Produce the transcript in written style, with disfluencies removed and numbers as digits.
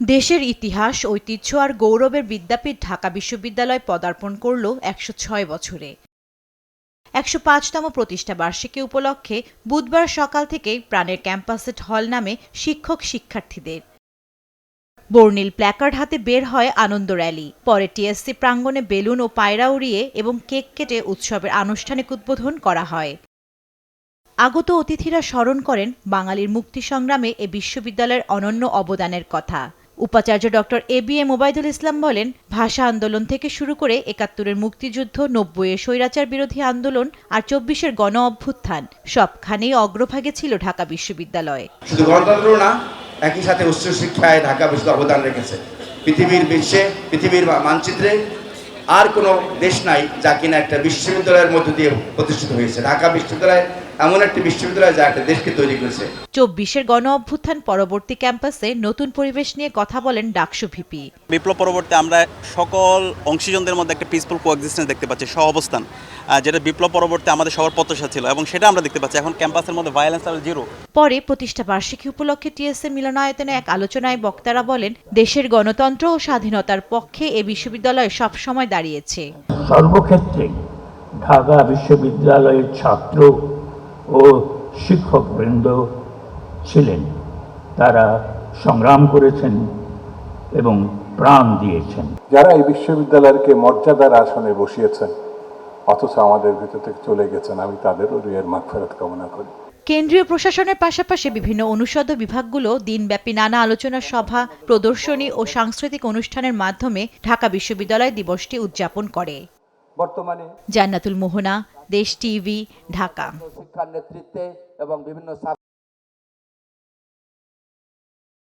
দেশের ইতিহাস, ঐতিহ্য আর গৌরবের বিদ্যাপীঠ ঢাকা বিশ্ববিদ্যালয় পদার্পণ করল ১০৬ বছরে। ১০৫তম প্রতিষ্ঠা বার্ষিকী উপলক্ষে বুধবার সকাল থেকেই প্রাণের ক্যাম্পাসেট হল নামে শিক্ষক শিক্ষার্থীদের বর্ণিল প্ল্যাকার্ড হাতে বের হয় আনন্দ র্যালি। পরে টিএসসি প্রাঙ্গণে বেলুন ও পায়রা উড়িয়ে এবং কেক কেটে উৎসবের আনুষ্ঠানিক উদ্বোধন করা হয়। আগত অতিথিরা স্মরণ করেন বাঙালির মুক্তি সংগ্রামে এ বিশ্ববিদ্যালয়ের অনন্য অবদানের কথা। উপাচার্য ডক্টর এবিএম ওবায়দুল ইসলাম বলেন, ভাষা আন্দোলন থেকে শুরু করে ৭১-এর মুক্তিযুদ্ধ, ৯০-এর স্বৈরাচার বিরোধী আন্দোলন আর ২৪-এর গণ অভ্যুত্থান সবখানেই অগ্রভাগে ছিল ঢাকা বিশ্ববিদ্যালয়। শুধু গণতন্ত্র না, একই সাথে উচ্চশিক্ষায় ঢাকা বিশ্ববিদ্যালয় অবদান রেখেছে। পৃথিবীর মানচিত্রে আর কোনো দেশ নাই যা কিনা একটা বিশ্ববিদ্যালয়ের মধ্য দিয়ে প্রতিষ্ঠিত হয়েছে। ঢাকা বিশ্ববিদ্যালয় এমন একটি বিশ্ববিদ্যালয় যা একটা দেশকে তৈরি করেছে। ২৪-এর গণ অভ্যুত্থান পরবর্তী ক্যাম্পাসে নতুন পরিবেশ নিয়ে কথা বলেন ডাকসু ভিপি। বিপ্লব পরবর্তী আমরা সকল অংশীজনদের মধ্যে একটা পিসফুল কোএক্সিস্টেন্স দেখতে পাচ্ছি, সহ অবস্থান, যেটা বিপ্লব পরবর্তী আমাদের সবার প্রত্যাশা ছিল এবং সেটা আমরা দেখতে পাচ্ছি। এখন ক্যাম্পাসের মধ্যে ভায়োলেন্স আর জিরো। পরে প্রতিষ্ঠা বার্ষিকী উপলক্ষে টিএসসি মিলনায়তনে এক আলোচনায় বক্তারা বলেন, দেশের গণতন্ত্র ও স্বাধীনতার পক্ষে এ বিশ্ববিদ্যালয় সবসময় দাঁড়িয়েছে। সর্বক্ষেত্রে ঢাকা বিশ্ববিদ্যালয়ের ছাত্র ও শিক্ষকবৃন্দ ছিলেন, তারা সংগ্রাম করেছেন এবং প্রাণ দিয়েছেন। যারা এই বিশ্ববিদ্যালয়কে মর্যাদার আসনে বসিয়েছেন অথচ আমাদের ভিতর থেকে চলে গেছেন, আমি তাদেরও রুহের মাগফিরাত কামনা করি। কেন্দ্রীয় প্রশাসনের পাশাপাশি বিভিন্ন অনুষদ ও বিভাগগুলো দিনব্যাপী নানা আলোচনা সভা, প্রদর্শনী ও সাংস্কৃতিক অনুষ্ঠানের মাধ্যমে ঢাকা বিশ্ববিদ্যালয় দিবসটি উদযাপন করে। বর্তমানে জান্নাতুল মোহনা, দেশ টিভি, ঢাকা। শিক্ষার নেতৃত্বে এবং বিভিন্ন